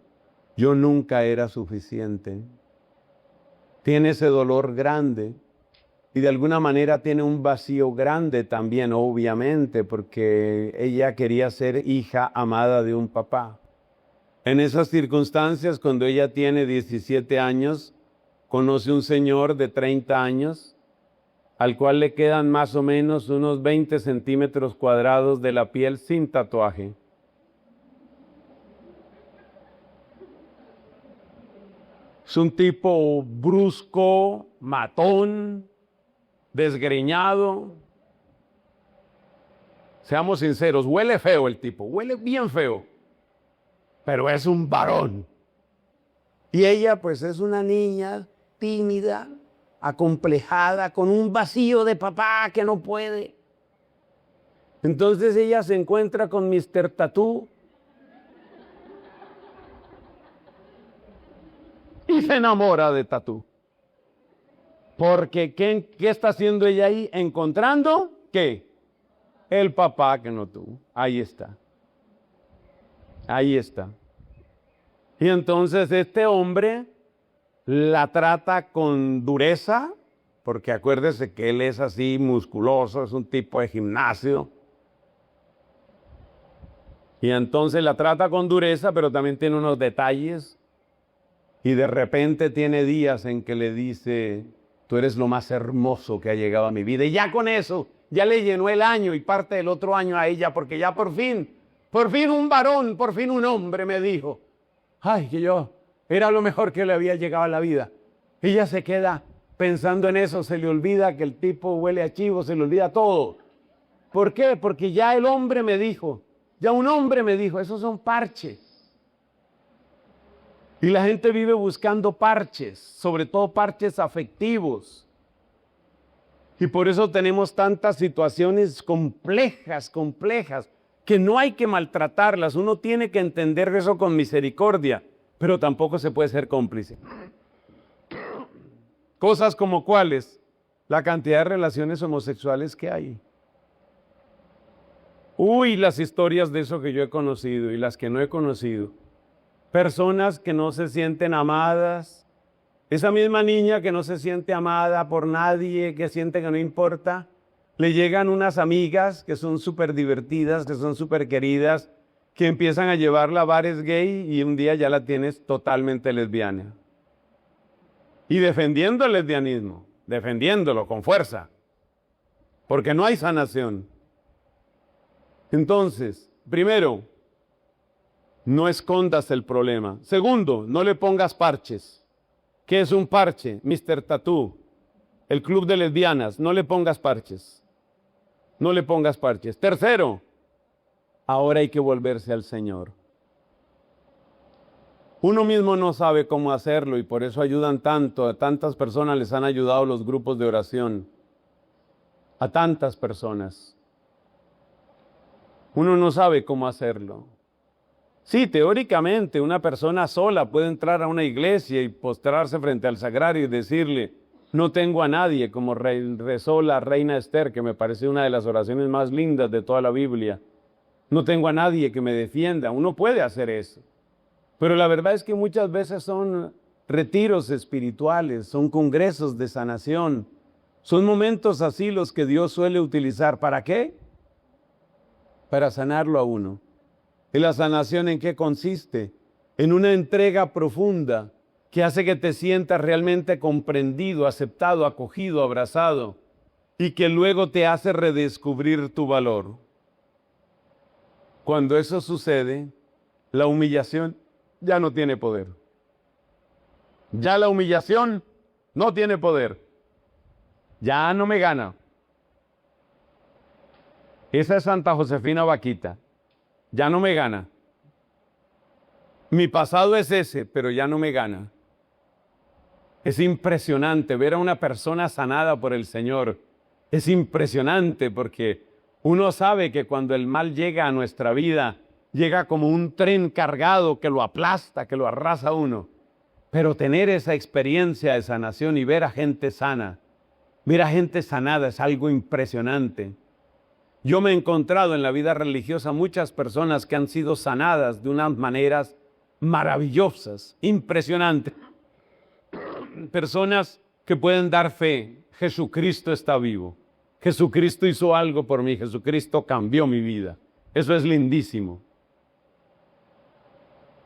Yo nunca era suficiente. Tiene ese dolor grande y de alguna manera tiene un vacío grande también, obviamente, porque ella quería ser hija amada de un papá. En esas circunstancias, cuando ella tiene 17 años, conoce un señor de 30 años, al cual le quedan más o menos unos 20 centímetros cuadrados de la piel sin tatuaje. Es un tipo brusco, matón, desgreñado. Seamos sinceros, huele feo el tipo, huele bien feo. pero es un varón. Y ella pues es una niña tímida, acomplejada, con un vacío de papá que no puede. Entonces ella se encuentra con Mr. Tatú y se enamora de Tatú. Porque ¿qué está haciendo ella ahí? Encontrando, ¿qué? El papá que no tuvo. Ahí está. Ahí está. Y entonces este hombre la trata con dureza, porque acuérdese que él es así musculoso, es un tipo de gimnasio. Y entonces la trata con dureza, pero también tiene unos detalles. Y de repente tiene días en que le dice: tú eres lo más hermoso que ha llegado a mi vida. Y ya con eso, ya le llenó el año y parte del otro año a ella, porque ya por fin un varón, por fin un hombre me dijo: ay, que yo era lo mejor que le había llegado a la vida. Ella se queda pensando en eso, se le olvida que el tipo huele a chivo, se le olvida todo. ¿Por qué? Porque ya el hombre me dijo, ya un hombre me dijo, esos son parches. Y la gente vive buscando parches, sobre todo parches afectivos. Y por eso tenemos tantas situaciones complejas, que no hay que maltratarlas. Uno tiene que entender eso con misericordia, pero tampoco se puede ser cómplice. Cosas como cuáles: la cantidad de relaciones homosexuales que hay. Uy, las historias de eso que yo he conocido y las que no he conocido. Personas que no se sienten amadas. Esa misma niña que no se siente amada por nadie, que siente que no importa, le llegan unas amigas que son súper divertidas, que son súper queridas, que empiezan a llevarla a bares gay y un día ya la tienes totalmente lesbiana. Y defendiendo el lesbianismo, defendiéndolo con fuerza, porque no hay sanación. Entonces, primero, no escondas el problema. Segundo, no le pongas parches. ¿Qué es un parche? Mr. Tatú, el club de lesbianas. No le pongas parches. No le pongas parches. Tercero, ahora hay que volverse al Señor. Uno mismo no sabe cómo hacerlo y por eso ayudan tanto. A tantas personas les han ayudado los grupos de oración. A tantas personas. Uno no sabe cómo hacerlo. Sí, teóricamente una persona sola puede entrar a una iglesia y postrarse frente al sagrario y decirle: no tengo a nadie, como rezó la reina Esther, que me parece una de las oraciones más lindas de toda la Biblia. No tengo a nadie que me defienda. Uno puede hacer eso. Pero la verdad es que muchas veces son retiros espirituales, son congresos de sanación. Son momentos así los que Dios suele utilizar. ¿Para qué? Para sanarlo a uno. ¿Y la sanación en qué consiste? En una entrega profunda que hace que te sientas realmente comprendido, aceptado, acogido, abrazado, y que luego te hace redescubrir tu valor. Cuando eso sucede, la humillación ya no tiene poder. Ya la humillación no tiene poder. Ya no me gana. Esa es Santa Josefina Vaquita. Ya no me gana. Mi pasado es ese, pero ya no me gana. Es impresionante ver a una persona sanada por el Señor. Es impresionante porque uno sabe que cuando el mal llega a nuestra vida, llega como un tren cargado que lo aplasta, que lo arrasa a uno. Pero tener esa experiencia de sanación y ver a gente sana, ver a gente sanada es algo impresionante. Yo me he encontrado en la vida religiosa muchas personas que han sido sanadas de unas maneras maravillosas, impresionantes. Personas que pueden dar fe: Jesucristo está vivo. Jesucristo hizo algo por mí. Jesucristo cambió mi vida. Eso es lindísimo.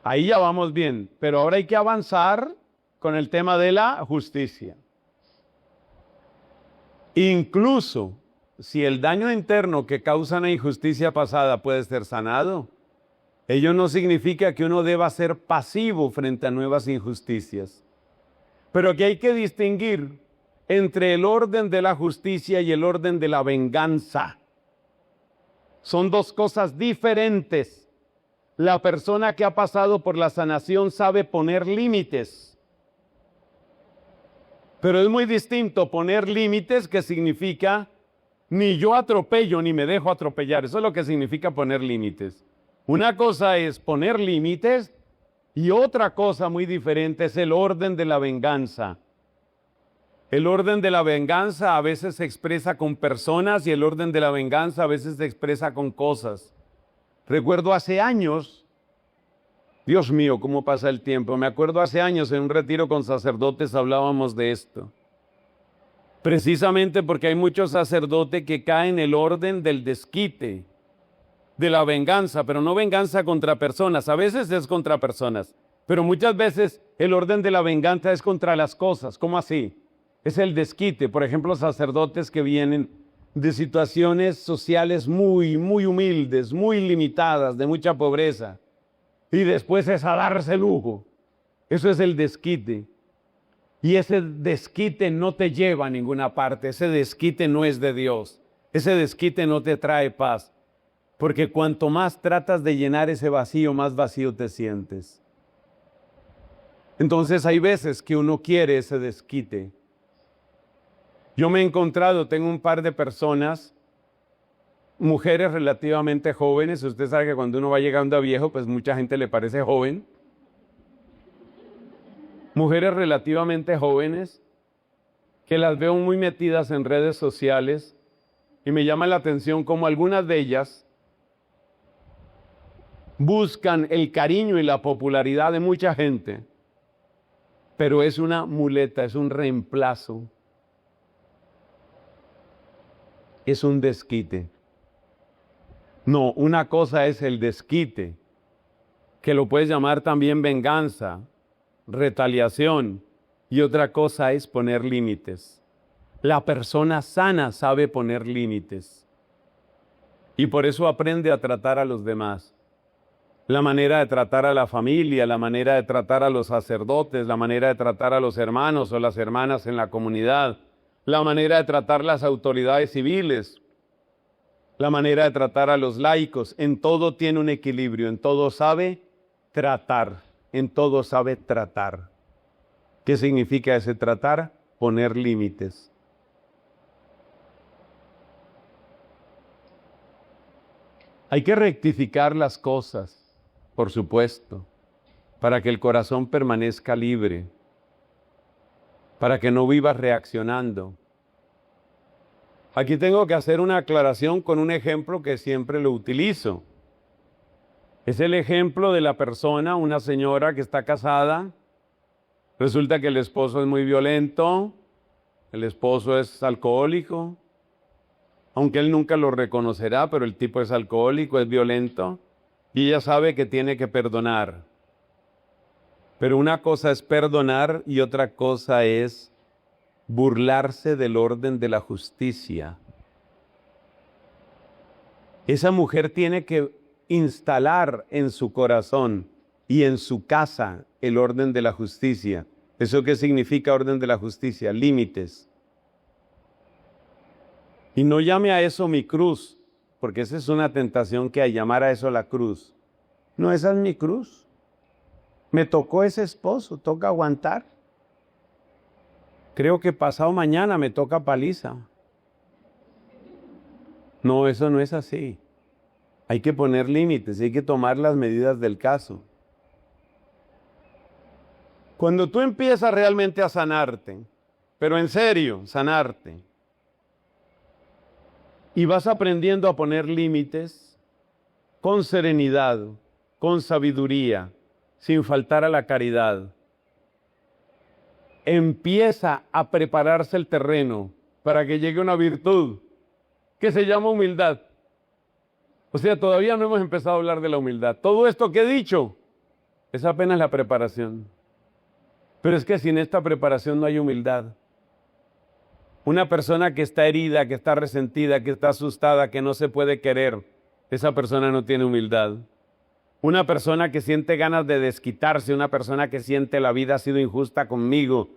Ahí ya vamos bien, pero ahora hay que avanzar con el tema de la justicia. Incluso si el daño interno que causa una injusticia pasada puede ser sanado, ello no significa que uno deba ser pasivo frente a nuevas injusticias. Pero que hay que distinguir entre el orden de la justicia y el orden de la venganza. Son dos cosas diferentes. La persona que ha pasado por la sanación sabe poner límites. Pero es muy distinto poner límites, que significa ni yo atropello ni me dejo atropellar. Eso es lo que significa poner límites. Una cosa es poner límites y otra cosa muy diferente es el orden de la venganza. El orden de la venganza a veces se expresa con personas y el orden de la venganza a veces se expresa con cosas. Recuerdo hace años, Dios mío, cómo pasa el tiempo, me acuerdo hace años en un retiro con sacerdotes hablábamos de esto. Precisamente porque hay muchos sacerdotes que caen en el orden del desquite, de la venganza, pero no venganza contra personas. A veces es contra personas, pero muchas veces el orden de la venganza es contra las cosas. ¿Cómo así? Es el desquite. Por ejemplo, sacerdotes que vienen de situaciones sociales muy humildes, muy limitadas, de mucha pobreza, y después es a darse lujo. Eso es el desquite. Y ese desquite no te lleva a ninguna parte. Ese desquite no es de Dios. Ese desquite no te trae paz. Porque cuanto más tratas de llenar ese vacío, más vacío te sientes. Entonces hay veces que uno quiere ese desquite. Yo me he encontrado, tengo un par de personas, mujeres relativamente jóvenes. Usted sabe que cuando uno va llegando a viejo, pues mucha gente le parece joven. Mujeres relativamente jóvenes que las veo muy metidas en redes sociales y me llama la atención como algunas de ellas buscan el cariño y la popularidad de mucha gente, pero es una muleta, es un reemplazo, es un desquite. No, una cosa es el desquite, que lo puedes llamar también venganza, retaliación, y otra cosa es poner límites. La persona sana sabe poner límites y por eso aprende a tratar a los demás. La manera de tratar a la familia, la manera de tratar a los sacerdotes, la manera de tratar a los hermanos o las hermanas en la comunidad, la manera de tratar las autoridades civiles, la manera de tratar a los laicos. En todo tiene un equilibrio, en todo sabe tratar, en todo sabe tratar. ¿Qué significa ese tratar? Poner límites. Hay que rectificar las cosas, por supuesto, para que el corazón permanezca libre, para que no vivas reaccionando. Aquí tengo que hacer una aclaración con un ejemplo que siempre lo utilizo. Es el ejemplo de la persona, una señora que está casada. Resulta que el esposo es muy violento, el esposo es alcohólico, aunque él nunca lo reconocerá, pero el tipo es alcohólico, es violento, y ella sabe que tiene que perdonar. Pero una cosa es perdonar y otra cosa es burlarse del orden de la justicia. Esa mujer tiene que instalar en su corazón y en su casa el orden de la justicia. ¿Eso qué significa orden de la justicia? Límites. Y no llame a eso mi cruz, porque esa es una tentación que hay, llamar a eso la cruz. No, esa es mi cruz. Me tocó ese esposo, toca aguantar. Creo que pasado mañana me toca paliza. No, eso no es así. Hay que poner límites, hay que tomar las medidas del caso. Cuando tú empiezas realmente a sanarte, pero en serio, sanarte, y vas aprendiendo a poner límites con serenidad, con sabiduría, sin faltar a la caridad, empieza a prepararse el terreno para que llegue una virtud que se llama humildad. O sea, todavía no hemos empezado a hablar de la humildad. Todo esto que he dicho es apenas la preparación. Pero es que sin esta preparación no hay humildad. Una persona que está herida, que está resentida, que está asustada, que no se puede querer, esa persona no tiene humildad. Una persona que siente ganas de desquitarse, una persona que siente la vida ha sido injusta conmigo,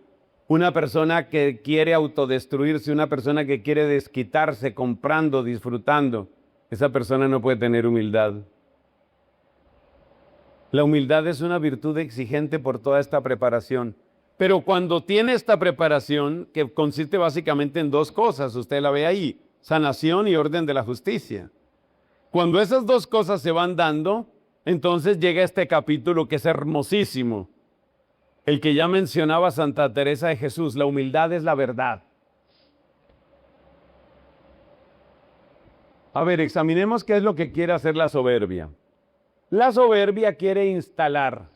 una persona que quiere autodestruirse, una persona que quiere desquitarse comprando, disfrutando, esa persona no puede tener humildad. La humildad es una virtud exigente por toda esta preparación. Pero cuando tiene esta preparación, que consiste básicamente en dos cosas, usted la ve ahí, sanación y orden de la justicia. Cuando esas dos cosas se van dando, entonces llega este capítulo que es hermosísimo. El que ya mencionaba Santa Teresa de Jesús, la humildad es la verdad. A ver, examinemos qué es lo que quiere hacer la soberbia. La soberbia quiere instalar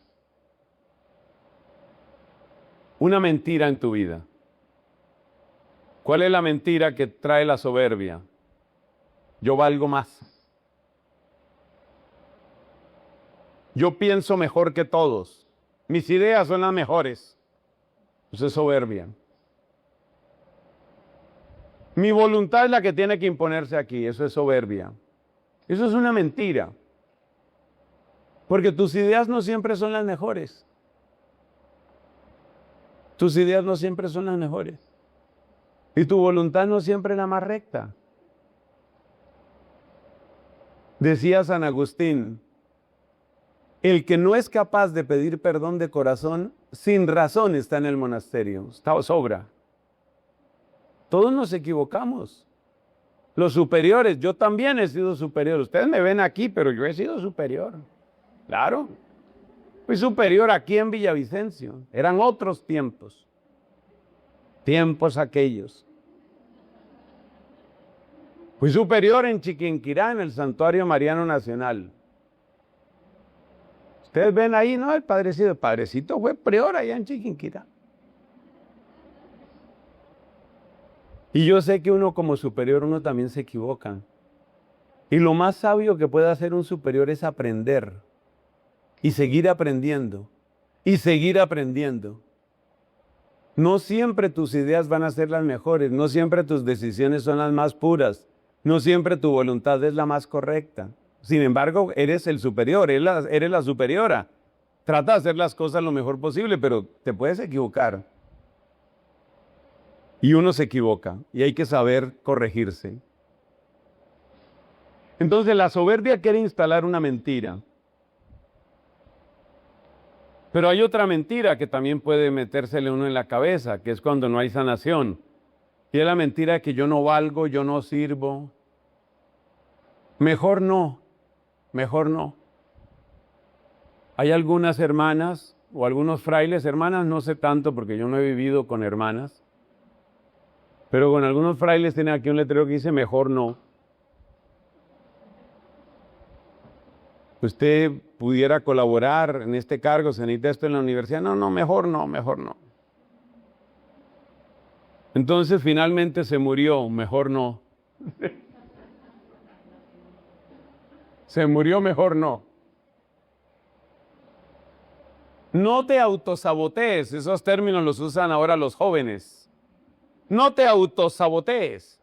una mentira en tu vida. ¿Cuál es la mentira que trae la soberbia? Yo valgo más. Yo pienso mejor que todos. Mis ideas son las mejores. Eso es soberbia. Mi voluntad es la que tiene que imponerse aquí. Eso es soberbia. Eso es una mentira. Porque tus ideas no siempre son las mejores. Tus ideas no siempre son las mejores. Y tu voluntad no siempre es la más recta. Decía San Agustín, el que no es capaz de pedir perdón de corazón, sin razón está en el monasterio, sobra. Todos nos equivocamos. Los superiores, yo también he sido superior. Ustedes me ven aquí, pero yo he sido superior. Claro. Fui superior aquí en Villavicencio. Eran otros tiempos. Tiempos aquellos. Fui superior en Chiquinquirá, en el Santuario Mariano Nacional. Ustedes ven ahí, ¿no? El padrecito fue prior allá en Chiquinquirá. Y yo sé que uno como superior, uno también se equivoca. Y lo más sabio que puede hacer un superior es aprender. Y seguir aprendiendo. Y seguir aprendiendo. No siempre tus ideas van a ser las mejores. No siempre tus decisiones son las más puras. No siempre tu voluntad es la más correcta. Sin embargo, eres el superior, eres la superiora. Trata de hacer las cosas lo mejor posible, pero te puedes equivocar. Y uno se equivoca y hay que saber corregirse. Entonces la soberbia quiere instalar una mentira. Pero hay otra mentira que también puede metérsele uno en la cabeza, que es cuando no hay sanación. Y es la mentira de que yo no valgo, yo no sirvo. Mejor no, mejor no. Hay algunas hermanas o algunos frailes, hermanas no sé tanto porque yo no he vivido con hermanas, pero con algunos frailes tiene aquí un letrero que dice mejor no. Usted pudiera colaborar en este cargo, se necesita esto en la universidad. No, mejor no, mejor no. Entonces finalmente se murió, mejor no. Se murió, mejor no. No te autosabotees, esos términos los usan ahora los jóvenes. No te autosabotees.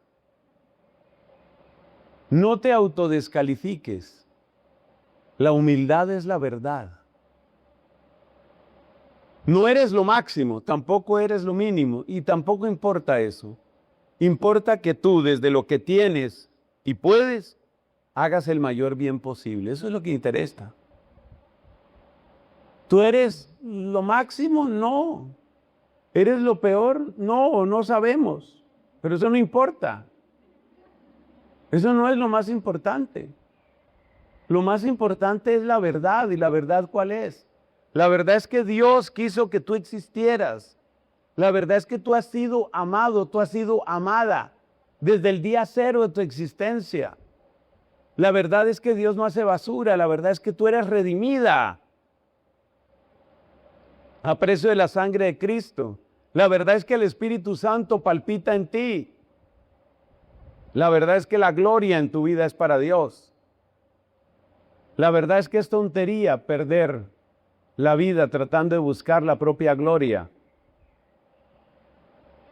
No te autodescalifiques. La humildad es la verdad. No eres lo máximo, tampoco eres lo mínimo, y tampoco importa eso. Importa que tú, desde lo que tienes y puedes, hagas el mayor bien posible. Eso es lo que interesa. ¿Tú eres lo máximo? No. ¿Eres lo peor? No, no sabemos. Pero eso no importa. Eso no es lo más importante. Lo más importante es la verdad. ¿Y la verdad cuál es? La verdad es que Dios quiso que tú existieras. La verdad es que tú has sido amado, tú has sido amada desde el día cero de tu existencia. La verdad es que Dios no hace basura. La verdad es que tú eres redimida a precio de la sangre de Cristo. La verdad es que el Espíritu Santo palpita en ti. La verdad es que la gloria en tu vida es para Dios. La verdad es que es tontería perder la vida tratando de buscar la propia gloria.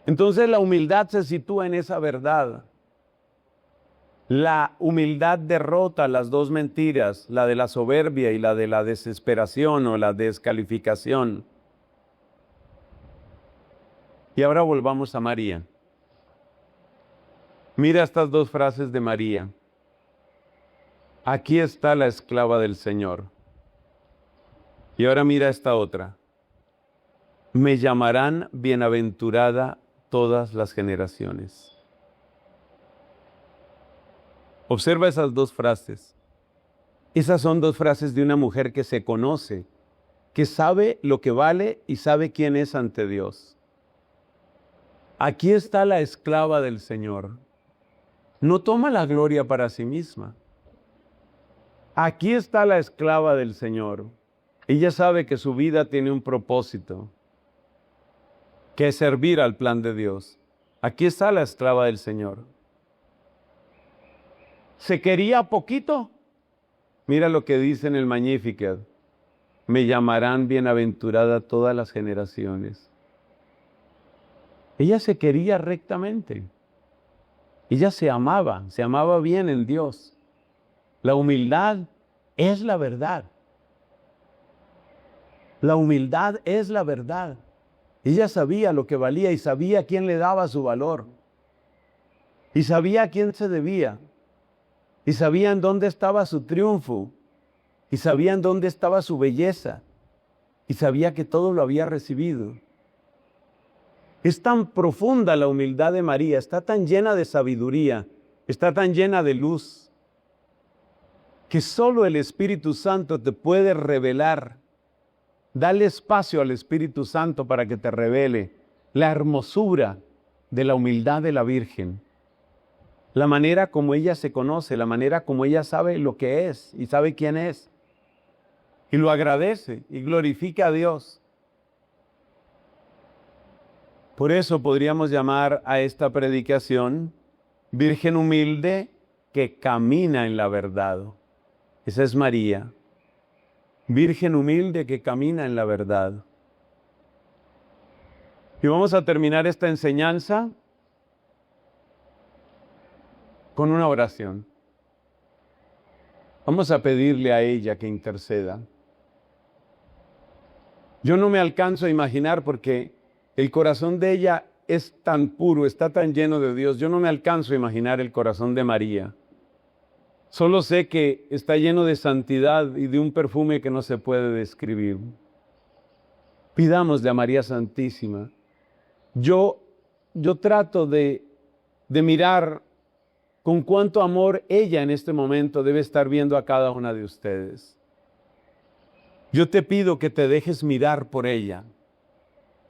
Entonces la humildad se sitúa en esa verdad. La humildad derrota las dos mentiras, la de la soberbia y la de la desesperación o la descalificación. Y ahora volvamos a María. Mira estas dos frases de María. Aquí está la esclava del Señor. Y ahora mira esta otra. Me llamarán bienaventurada todas las generaciones. Observa esas dos frases. Esas son dos frases de una mujer que se conoce, que sabe lo que vale y sabe quién es ante Dios. Aquí está la esclava del Señor. No toma la gloria para sí misma. Aquí está la esclava del Señor. Ella sabe que su vida tiene un propósito, que es servir al plan de Dios. Aquí está la esclava del Señor. ¿Se quería poquito? Mira lo que dice en el Magnificat. Me llamarán bienaventurada todas las generaciones. Ella se quería rectamente. Ella se amaba bien en Dios. La humildad es la verdad. La humildad es la verdad. Ella sabía lo que valía y sabía quién le daba su valor. Y sabía a quién se debía. Y sabía en dónde estaba su triunfo. Y sabía en dónde estaba su belleza. Y sabía que todo lo había recibido. Es tan profunda la humildad de María, está tan llena de sabiduría, está tan llena de luz, que solo el Espíritu Santo te puede revelar. Dale espacio al Espíritu Santo para que te revele la hermosura de la humildad de la Virgen, la manera como ella se conoce, la manera como ella sabe lo que es y sabe quién es, y lo agradece y glorifica a Dios. Por eso podríamos llamar a esta predicación Virgen humilde que camina en la verdad. Esa es María. Virgen humilde que camina en la verdad. Y vamos a terminar esta enseñanza con una oración. Vamos a pedirle a ella que interceda. Yo no me alcanzo a imaginar porque el corazón de ella es tan puro, está tan lleno de Dios. Yo no me alcanzo a imaginar el corazón de María. Solo sé que está lleno de santidad y de un perfume que no se puede describir. Pidámosle a María Santísima. Yo trato de mirar con cuánto amor ella en este momento debe estar viendo a cada una de ustedes. Yo te pido que te dejes mirar por ella.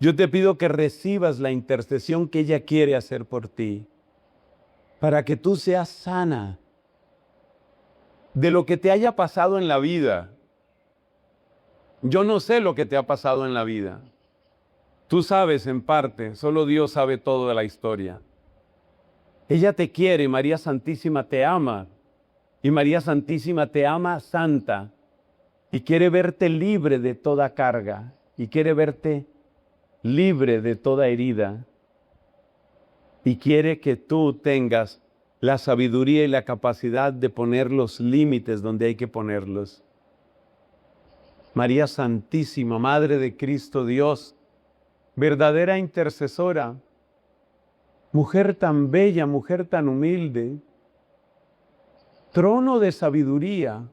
Yo te pido que recibas la intercesión que ella quiere hacer por ti, para que tú seas sana de lo que te haya pasado en la vida. Yo no sé lo que te ha pasado en la vida. Tú sabes en parte, solo Dios sabe todo de la historia. Ella te quiere, María Santísima te ama, y María Santísima te ama santa, y quiere verte libre de toda carga, y quiere verte libre de toda herida, y quiere que tú tengas la sabiduría y la capacidad de poner los límites donde hay que ponerlos. María Santísima, Madre de Cristo Dios, verdadera intercesora, mujer tan bella, mujer tan humilde, trono de sabiduría,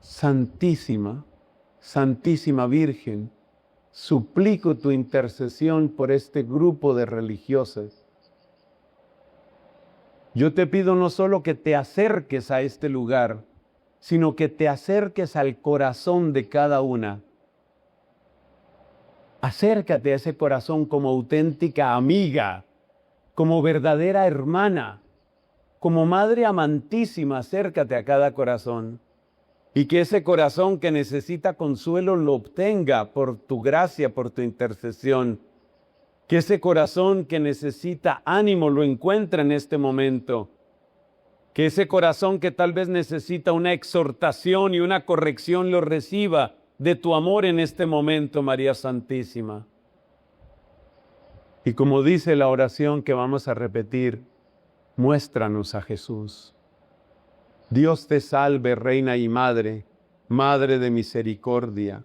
Santísima, Santísima Virgen, suplico tu intercesión por este grupo de religiosas. Yo te pido no solo que te acerques a este lugar, sino que te acerques al corazón de cada una. Acércate a ese corazón como auténtica amiga, como verdadera hermana, como madre amantísima, acércate a cada corazón. Y que ese corazón que necesita consuelo lo obtenga por tu gracia, por tu intercesión. Que ese corazón que necesita ánimo lo encuentre en este momento. Que ese corazón que tal vez necesita una exhortación y una corrección lo reciba de tu amor en este momento, María Santísima. Y como dice la oración que vamos a repetir, muéstranos a Jesús. Dios te salve, Reina y Madre, Madre de misericordia,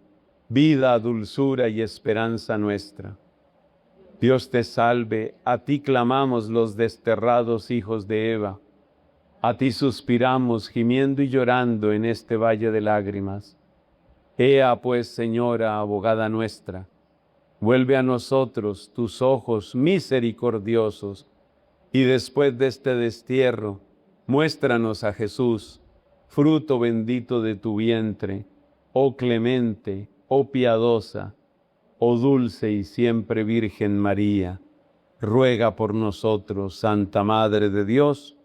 vida, dulzura y esperanza nuestra. Dios te salve, a ti clamamos los desterrados hijos de Eva. A ti suspiramos, gimiendo y llorando en este valle de lágrimas. Ea pues, Señora, abogada nuestra, vuelve a nosotros tus ojos misericordiosos, y después de este destierro, muéstranos a Jesús, fruto bendito de tu vientre, oh clemente, oh piadosa, oh dulce y siempre Virgen María. Ruega por nosotros, Santa Madre de Dios.